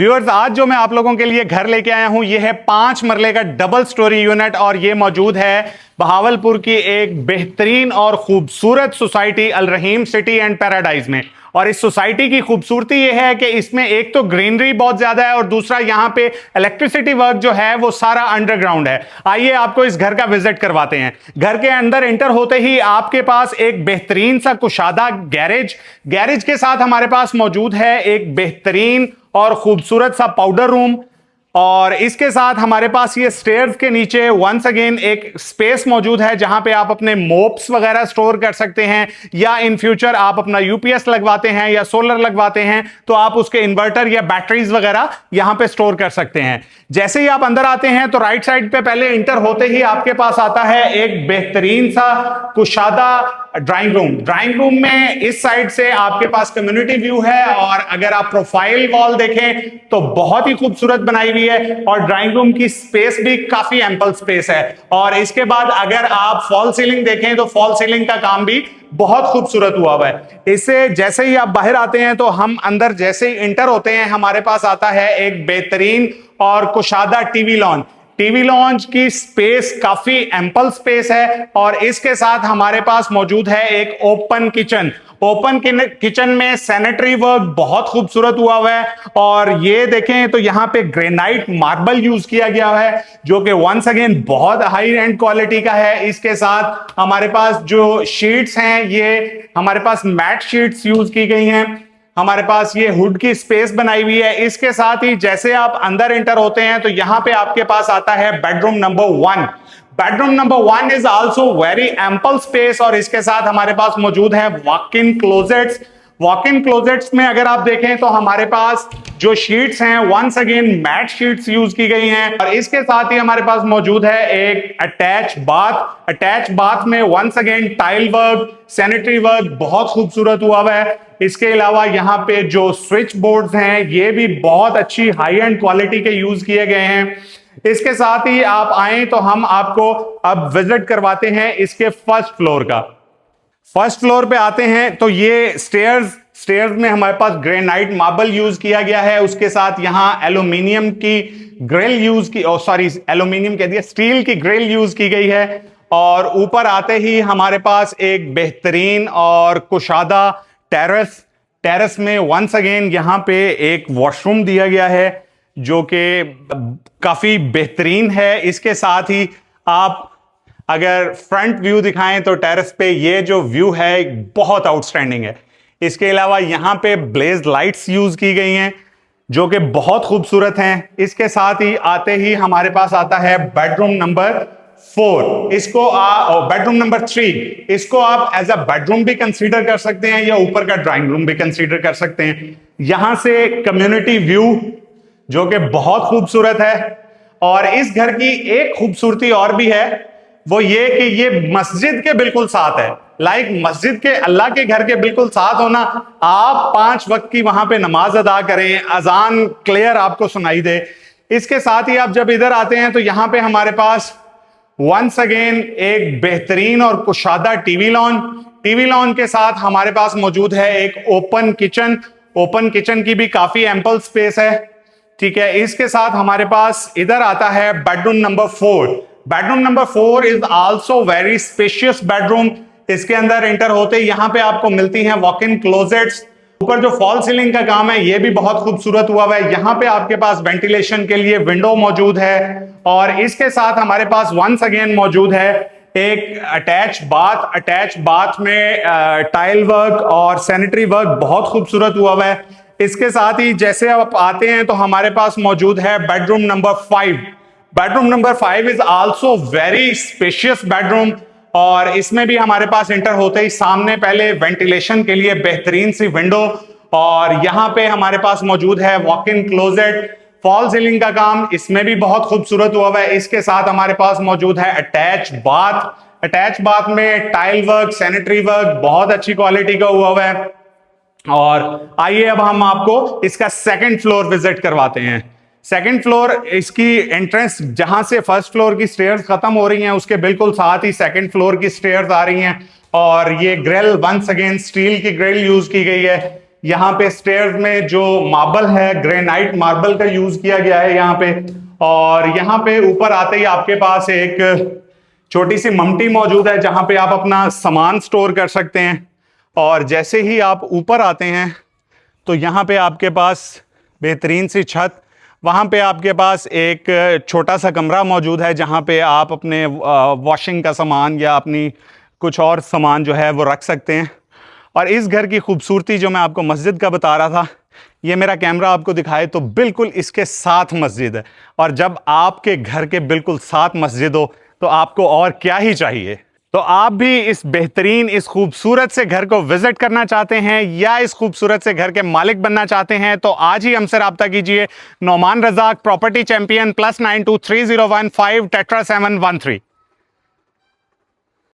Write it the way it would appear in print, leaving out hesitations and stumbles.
Viewers, आज जो मैं आप लोगों के लिए घर लेके आया हूं, यह है 5 मरले का डबल स्टोरी यूनिट और ये मौजूद है बहावलपुर की एक बेहतरीन और खूबसूरत society Al Rahim city and paradise में। और इस सोसाइटी की खूबसूरती यह है कि इसमें एक तो ग्रीनरी बहुत ज्यादा है और दूसरा यहां पे इलेक्ट्रिसिटी वर्क जो है वो सारा अंडरग्राउंड है। आइए आपको इस घर का विजिट करवाते हैं। घर के अंदर एंटर होते ही आपके पास एक बेहतरीन सा कुशादा गैरेज के साथ हमारे पास मौजूद है एक बेहतरीन और खूबसूरत सा पाउडर रूम। और इसके साथ हमारे पास ये स्टेयर्स के नीचे वंस अगेन एक स्पेस मौजूद है जहां पे आप अपने मोप्स वगैरह स्टोर कर सकते हैं, या इन फ्यूचर आप अपना यूपीएस लगवाते हैं या सोलर लगवाते हैं तो आप उसके इन्वर्टर या बैटरीज वगैरह यहां पे स्टोर कर सकते हैं। जैसे ही आप अंदर आते हैं तो राइट साइड पे पहले इंटर होते ही आपके पास आता है एक बेहतरीन सा कुशादा ड्राइंग रूम में इस साइड से आपके पास कम्युनिटी व्यू है और अगर आप प्रोफाइल वॉल देखें तो बहुत ही खूबसूरत बनाई हुई है और ड्राइंग रूम की स्पेस भी काफी एम्पल स्पेस है। और इसके बाद अगर आप फॉल सीलिंग देखें तो फॉल सीलिंग का काम भी बहुत खूबसूरत हुआ है। इससे जैसे ही आप बाहर आते हैं तो हम अंदर जैसे ही इंटर होते हैं हमारे पास आता है एक बेहतरीन और कुशादा टीवी लॉन्च की स्पेस काफी एम्पल स्पेस है। और इसके साथ हमारे पास मौजूद है एक ओपन किचन में सैनिटरी वर्क बहुत खूबसूरत हुआ है। और ये देखें तो यहां पे ग्रेनाइट मार्बल यूज किया गया है जो कि वंस अगेन बहुत हाई एंड क्वालिटी का है। इसके साथ हमारे पास जो शीट्स हैं ये हमारे पास मैट शीट्स यूज की गई हैं। हमारे पास ये हुड की स्पेस बनाई हुई है। इसके साथ ही जैसे आप अंदर एंटर होते हैं तो यहां पे आपके पास आता है bedroom number 1 is also very ample space और इसके साथ हमारे पास मौजूद है वॉक इन क्लोजेट्स में अगर आप देखें तो हमारे पास जो शीट्स हैं once again mat sheets use की गई हैं। और इसके साथ ही हमारे पास मौजूद है एक अटैच बाथ में once again tile work sanitary work बहुत खूबसूरत हुआ है। इसके अलावा यहाँ पे जो स्विच बोर्ड्स हैं ये भी बहुत अच्छी हाई एंड क्वालिटी के यूज किए गए हैं। इसके साथ ही आप आए तो हम आपको अब विजिट करवाते हैं इसके फर्स्ट फ्लोर पे आते हैं तो ये स्टेयर्स में हमारे पास ग्रेनाइट मार्बल यूज किया गया है। उसके साथ यहाँ एल्यूमिनियम की ग्रिल यूज की एल्यूमिनियम कह दिया स्टील की ग्रिल यूज की गई है। और ऊपर आते ही हमारे पास एक बेहतरीन और कुशादा टेरेस में वंस अगेन यहां पे एक वॉशरूम दिया गया है जो कि काफी बेहतरीन है। इसके साथ ही आप अगर फ्रंट व्यू दिखाएं तो टेरेस पे ये जो व्यू है बहुत आउटस्टैंडिंग है। इसके अलावा यहां पे ब्लेज लाइट्स यूज की गई हैं जो कि बहुत खूबसूरत हैं। इसके साथ ही आते ही हमारे पास आता है बेडरूम नंबर 3 इसको आप एज अ बेडरूम भी कंसीडर कर सकते हैं या ऊपर का ड्राइंग रूम भी कंसीडर कर सकते हैं। यहां से कम्युनिटी व्यू जो कि बहुत खूबसूरत है। और इस घर की एक खूबसूरती और भी है वो ये कि ये मस्जिद के बिल्कुल साथ है। मस्जिद के अल्लाह के घर के बिल्कुल साथ होना, आप 5 वक्त की वहां पे नमाज अदा करें, अजान क्लियर आपको सुनाई दे। इसके साथ ही आप जब इधर आते हैं तो यहां पे हमारे पास वंस अगेन एक बेहतरीन और कुशादा टीवी लॉन के साथ हमारे पास मौजूद है एक ओपन किचन की भी काफी एम्पल स्पेस है। ठीक है, इसके साथ हमारे पास इधर आता है bedroom number 4 is also very spacious bedroom. इसके अंदर एंटर होते यहां पे आपको मिलती हैं वॉक इन क्लोजेट्स। ऊपर जो फॉल सीलिंग का काम है ये भी बहुत खूबसूरत हुआ है। यहां पे आपके पास वेंटिलेशन के लिए विंडो मौजूद है। और इसके साथ हमारे पास वंस अगेन मौजूद है एक अटैच बाथ में टाइल वर्क और सैनिटरी वर्क बहुत खूबसूरत हुआ है। इसके साथ ही जैसे आप आते हैं तो हमारे पास मौजूद है bedroom number 5 is also very spacious bedroom. और इसमें भी हमारे पास एंटर होते ही सामने पहले वेंटिलेशन के लिए बेहतरीन सी विंडो और यहां पे हमारे पास मौजूद है walk in closet. Fall ceiling का काम इसमें भी बहुत खूबसूरत हुआ है। इसके साथ हमारे पास मौजूद है अटैच बाथ में टाइल वर्क सैनिटरी वर्क बहुत अच्छी क्वालिटी का हुआ है। और आइए अब हम आपको इसका सेकंड फ्लोर विजिट करवाते हैं। सेकंड फ्लोर इसकी एंट्रेंस जहां से फर्स्ट फ्लोर की स्टेयर्स खत्म हो रही हैं उसके बिल्कुल साथ ही सेकंड फ्लोर की स्टेयर्स आ रही हैं। और ये ग्रिल वंस अगेन स्टील की ग्रिल यूज की गई है। यहाँ पे स्टेयर्स में जो मार्बल है, ग्रेनाइट मार्बल का यूज किया गया है यहाँ पे। और यहाँ पे ऊपर आते ही आपके पास एक छोटी सी ममटी मौजूद है जहां पे आप अपना सामान स्टोर कर सकते हैं। और जैसे ही आप ऊपर आते हैं तो यहाँ पे आपके पास बेहतरीन सी छत, वहाँ पे आपके पास एक छोटा सा कमरा मौजूद है जहाँ पे आप अपने वॉशिंग का सामान या अपनी कुछ और सामान जो है वो रख सकते हैं। और इस घर की खूबसूरती जो मैं आपको मस्जिद का बता रहा था, ये मेरा कैमरा आपको दिखाए तो बिल्कुल इसके साथ मस्जिद है। और जब आपके घर के बिल्कुल साथ मस्जिद हो तो आपको और क्या ही चाहिए। तो आप भी इस बेहतरीन, इस खूबसूरत से घर को विजिट करना चाहते हैं या इस खूबसूरत से घर के मालिक बनना चाहते हैं तो आज ही हमसे रब्ता कीजिए। Nauman Razzaq, property champion, +923015 Tetra 713।